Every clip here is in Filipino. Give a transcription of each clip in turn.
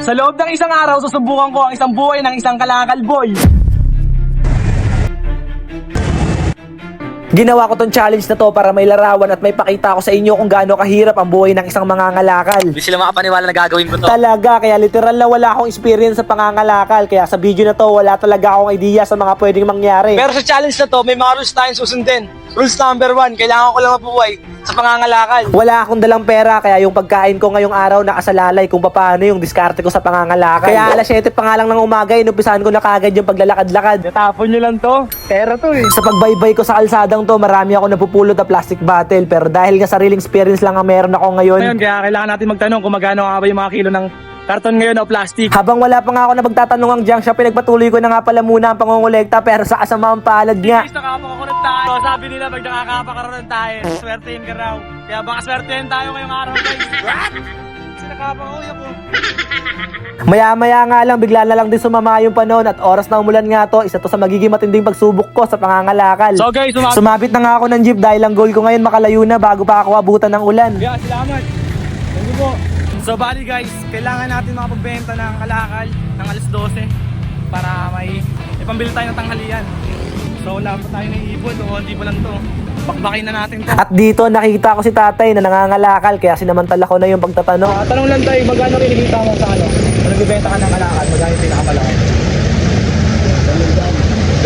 Sa loob ng isang araw, susubukan ko ang isang buhay ng isang kalakal boy. Ginawa ko tong challenge na to para may larawan at may pakita ko sa inyo kung gaano kahirap ang buhay ng isang mangangalakal. Hindi sila makapaniwala na gagawin ko to. Talaga, kaya literal na wala akong experience sa pangangalakal. Kaya sa video na to, wala talaga akong idea sa mga pwedeng mangyari. Pero sa challenge na to, may mga rules tayong susundin. Rules number 1, kailangan ko lang mabuhay sa pangangalakal. Wala akong dalang pera, kaya yung pagkain ko ngayong araw nakasalalay kung paano yung diskarte ko sa pangangalakal. Kaya alas 7 pa nga lang ng umaga, inumpisahan ko na kagad yung paglalakad-lakad. Natapon nyo lang to. Pera to eh. Sa pagbaybay ko sa kalsadang to, marami ako napupulot na plastic bottle. Pero dahil nga sariling experience lang ang meron ako ngayon, Kaya kailangan natin magtanong kung magkano nga ba yung mga kilo ng karton ngayon o plastic. habang wala pa nga ako na magtatanong ang junk shop, pinagpatuloy ko na nga pala muna ang pangongolekta. Pero sa kasamang palad nga, Guys, nakapakakunan tayo. So, sabi nila pag nakakapakaroon tayo, swertein ka raw. Kaya baka swertein tayo ngayong araw guys. What? Kasi nakapakakuya ko. maya-maya nga lang, bigla na lang din sumama yung panahon at oras na umulan nga to. Isa to sa magiging matinding pagsubok ko sa pangangalakal. So guys, Sumabit na nga ako ng jeep dahil ang goal ko ngayon makalayo na bago pa ako abutan ng ulan. yeah, salamat. Thank you po. So bali guys, kailangan natin makapagbenta ng kalakal ng alas 12 para may ipambili tayo ng tanghalian. So wala pa tayo naiipon o hindi pa lang to. Bakbakin na natin to. At dito nakita ko si tatay na nangangalakal kaya sinamantala ko na yung pagtatanong. Tanong lang tayo, magkano kinikita mo sa ano? Kung nagbibenta ka ng kalakal, magkano yung pinakamalaki?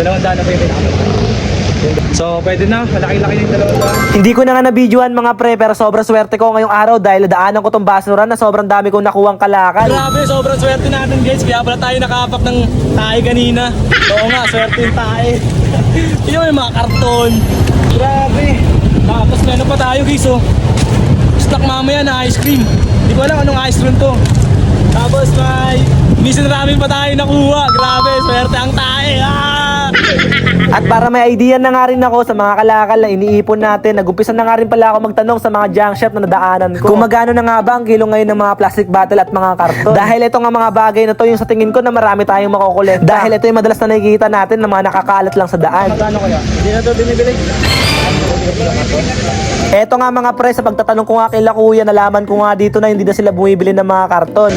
200 na ba yung pinakamalaki? So pwede na, malaki-laki yung 200. Hindi ko na nga nabidyohan mga pre, pero sobrang swerte ko ngayong araw dahil daanan ko tong basuran na sobrang dami kong nakuhang kalakal. Grabe, sobrang swerte natin guys. Kaya pala tayo nakapak ng tae kanina. Oo nga, swerte yung tae. Yun yung mga karton. Grabe. Tapos meron pa tayo guys oh. Stock mamaya na ice cream. Hindi ko alam anong ice cream to. Tapos may mission ramen pa tayo nakuha. Grabe, swerte ang tae. At para may idea na nga rin ako sa mga kalakal na iniipon natin, nagumpisa na nga rin pala ako magtanong sa mga junk shop na nadaanan ko kung magkano na nga ba ang kilo ngayon ng mga plastic bottle at mga karton. Dahil ito nga mga bagay na to yung sa tingin ko na marami tayong makukulit. Dahil ito yung madalas na nakikita natin na mga nakakalat lang sa daan. Magkano kaya? Hindi na to binibili. Eto nga mga pre, sa pagtatanong ko nga kay Kuya, nalaman ko nga dito na hindi na sila bumibili ng mga karton.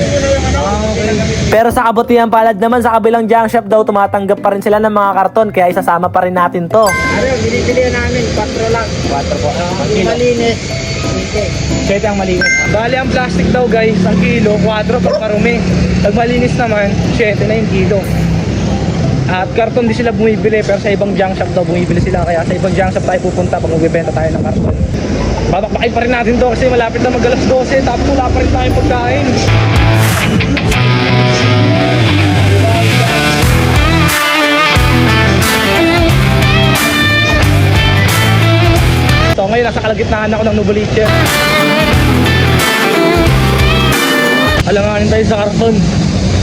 Pero sa kabutihan palad naman, sa kabilang junk shop daw, tumatanggap pa rin sila ng mga karton, kaya isasama pa rin natin to. Ano, binibili namin, 4 lang. 4 po. Ang kilo. Malinis. 7 ang malinis. Bali ang plastic daw guys, ang kilo, 4 pag marumi. Pag malinis naman, 7 na yung kilo. At karton di sila bumibili, pero sa ibang junk shop daw bumibili sila. Kaya sa ibang junk shop tayo pupunta pag magbibenta tayo ng karton. Babakbakin pa rin natin to kasi malapit na mag-alas 12, tapos wala pa rin tayong pagkain. So ngayon nasa kalagitnaan ako ng Nubuliche. Alanganin tayo sa karton.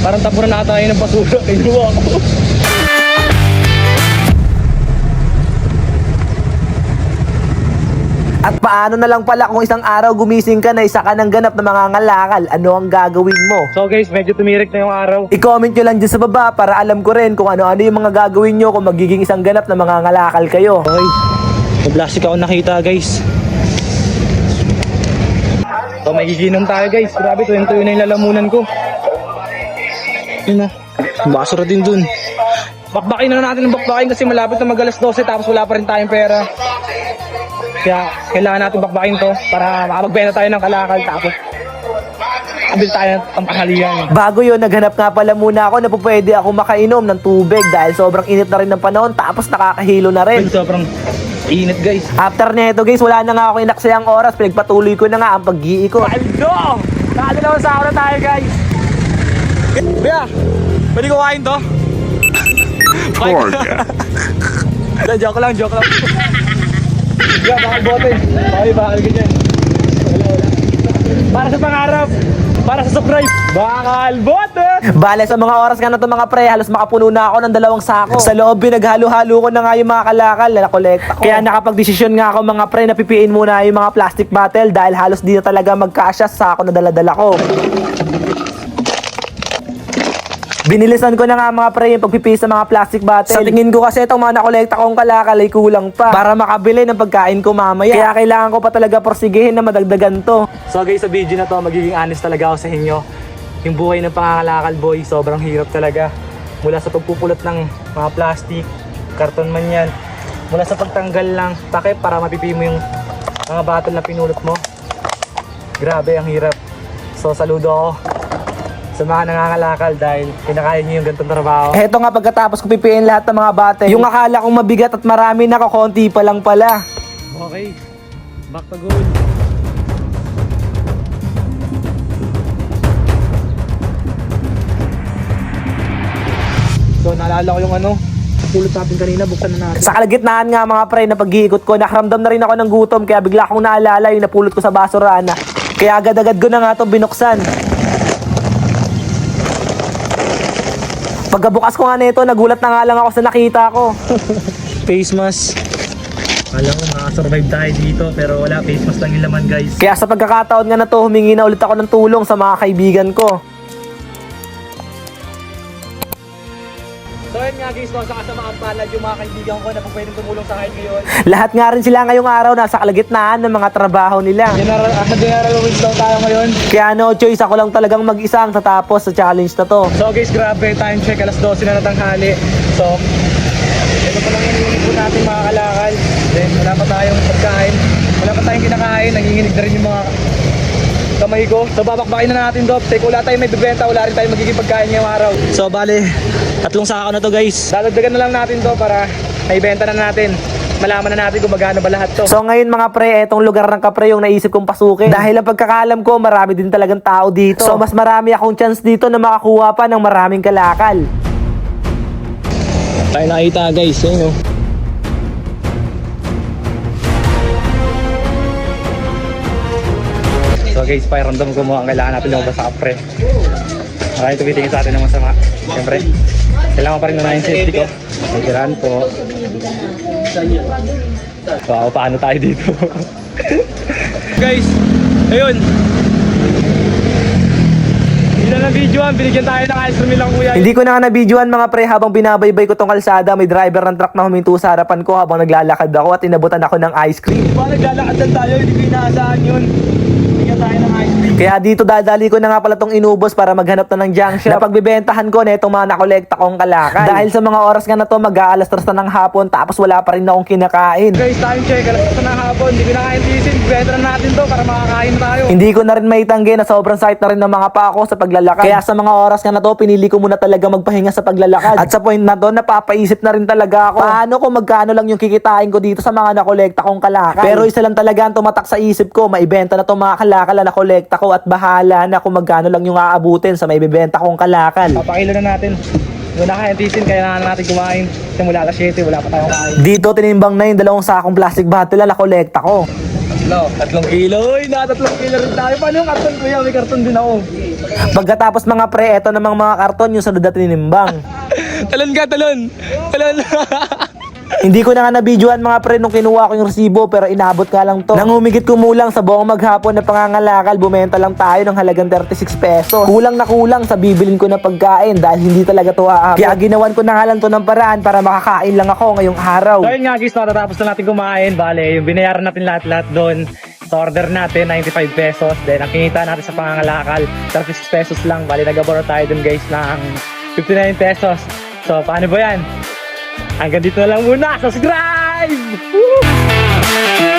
Parang tapunan na tayo ng basura. Kinuha ko. At paano na lang pala kung isang araw gumising ka na isa ka ng ganap na mga ngalakal, ano ang gagawin mo? So guys, medyo tumirik na yung araw. I-comment nyo lang dyan sa baba para alam ko rin kung ano-ano yung mga gagawin nyo kung magiging isang ganap na mga ngalakal kayo. Okay, may plastic ako nakita guys. So may giginom tayo guys. Grabe, tuwing-tuwing na yung lalamunan ko. Yun na, basura din dun. Bakbakin na natin ng bakbakin kasi malapit na mag-alas 12 tapos wala pa rin tayong pera. Kaya kailangan natin bakbakin to para makapagbenta tayo ng kalakal tapos abil tayo ng panghalian. Bago yun, naghanap nga pala muna ako na pwede ako makainom ng tubig dahil sobrang init na rin ng panahon tapos nakakahilo na rin. Sobrang init guys. After neto guys, wala na nga ako inaksayang oras, pinagpatuloy ko na nga ang pag-iikot. Aldo! Nakadalawang sa na tayo guys. Kuya, pwede ko kain to? Poor guy. Joke lang. Yeah, bakal bote. Okay, bakal ganyan. Wala. Para sa pangarap. Para sa surprise. Bakal bote! Bale, sa mga oras nga na to mga pre, halos makapuno na ako ng 2 sako. Sa loob, pinaghalo-halo ko na nga yung mga kalakal na nakolekta ko. Kaya nakapag-desisyon nga ako mga pre, napipiin muna yung mga plastic bottle dahil halos di na talaga magkasya sa sako na dala-dala ko. Binilisan ko na nga mga pre yung pagpipis sa mga plastic bottle. Sa tingin ko kasi itong mga nakolekta kong kalakal ay kulang pa para makabili ng pagkain ko mamaya. Kaya kailangan ko pa talaga porsigihin na madagdagan to. So guys, sa video na to, magiging honest talaga ako sa inyo. Yung buhay ng pangangalakal boy, sobrang hirap talaga. Mula sa pagpupulot ng mga plastic, karton man yan, mula sa pagtanggal ng takip para mapipi mo yung mga bottle na pinulot mo. Grabe, ang hirap. So saludo ako sa mga nangangalakal dahil kinakaya nyo yung ganitong trabaho. Eto nga, pagkatapos ko pipiin lahat ng mga bottle, yung akala kong mabigat at marami, nakakonti pa lang pala. Okay, back to goal. So naalala ko yung pulot natin kanina, buksan na natin. Sa kalagitnaan nga mga pre, na pag-iikot ko, nakaramdam na rin ako ng gutom, kaya bigla akong naalala yung napulot ko sa basurana. Kaya agad-agad ko na nga ito binuksan. Pagkabukas ko nga nito, nagulat na nga lang ako sa nakita ko. Face mask. Alam ko makasurvive tayo dito pero wala, face mask lang yung laman guys. Kaya sa pagkakataon nga na to, humingi na ulit ako ng tulong sa mga kaibigan ko. So yun nga guys, sa kasamaan palad yung mga kaibigan ko na kung pwedeng tumulong sa akin ngayon. Lahat nga rin sila ngayong araw nasa kalagitnaan ng mga trabaho nila. General wins daw tayo ngayon. Kaya no choice, ako lang talagang mag-isa ang tatapos sa challenge na to. So guys, grabe, time check, alas 12 na natanghali. So, ito pa lang yung po natin mga kalakal. Then wala pa tayong pagkain, wala pa tayong kinakain, nanginginig na rin yung mga kamay ko. So babakbakin na natin to. Take, wala tayong may bibenta, wala rin tayong magiging pagkain ngayong araw. So bale, 3 sako na to guys. Dadagdagan na lang natin to para maibenta na natin. Malaman na natin kung magkano ba lahat to. So ngayon mga pre, etong lugar ng Kapre yung naisip kong pasukin. Dahil ang pagkakaalam ko, marami din talagang tao dito. So mas marami akong chance dito na makakuha pa ng maraming kalakal. Tayo nakita guys, yun o. So guys, pakiramdam ko mo ang kailangan natin lumabas sa Kapre. Maraming tumitingin sa atin ng masama. Siyempre, kailangan pa rin na yung safety ko. Magkiraan po. Wow, paano tayo dito? Guys, ayun. Hindi na videoan, binigyan tayo ng ice cream nilang kuya. Hindi ko na nga na-videoan mga pre, habang binabaybay ko tong kalsada, may driver ng truck na huminto sa harapan ko habang naglalakad ako at inabutan ako ng ice cream. Diba naglalakad lang tayo, hindi ko inaasahan yun. Binigyan tayo ng ice cream. Kaya dito dadali ko na nga pala tong inubos para maghanap na ng junk shop na pagbibentahan ko na itong mga nakolekta kong kalakal. Dahil sa mga oras nga na to, mag-aalas 3 na ng hapon tapos wala pa rin akong kinakain. Guys, time check, alas 8 na hapon, hindi ko na kain tisin, benta na natin to para makakain tayo. Hindi ko na rin maitanggi na sobrang sakit na rin ng mga paa ko sa paglalakad. Kaya sa mga oras nga na to, pinili ko muna talaga magpahinga sa paglalakad. At sa point na to, napapaisip na rin talaga ako, paano kung magkano lang yung kikitain ko dito sa mga nakolekta kong kalakal. Pero isa lang talaga ang tumatak sa isip ko, maibenta na to mga kalakal na nakolekta ko at bahala na kung magkano lang yung aabutin sa maibibenta kong kalakal. Papakilo na natin. Hindi na kain tisin, kailangan natin kumain. Simula alas 7, wala pa tayong kain. Dito tinimbang na yung 2 sakong plastic bottle na nakolekta ko. 3 kilo. Uy, na 3 kilo rin tayo. Paano yung karton kuya? May karton din ako. Pagkatapos mga pre, eto namang mga karton yung sunod na tinimbang. Talon ka, talon. Talon. Hindi ko na nga na-videoan mga pre nung kinuha ko yung resibo, pero inabot nga lang to. Nang humigit kumulang sa buong maghapon na pangangalakal, bumenta lang tayo ng halagang 36 pesos. Kulang na kulang sa bibilin ko na pagkain dahil hindi talaga to aabot. Kaya ginawan ko na nga lang to ng paraan para makakain lang ako ngayong araw. So yun nga guys, natatapos na natin kumain. Bale, yung binayaran natin lahat-lahat doon. Sa order natin, 95 pesos. Then, ang kinita natin sa pangangalakal, 36 pesos lang. Bale, nag-aboro tayo doon guys ng 59 pesos. So, paano ba yan? Hanggang dito na lang muna. Subscribe! Woo!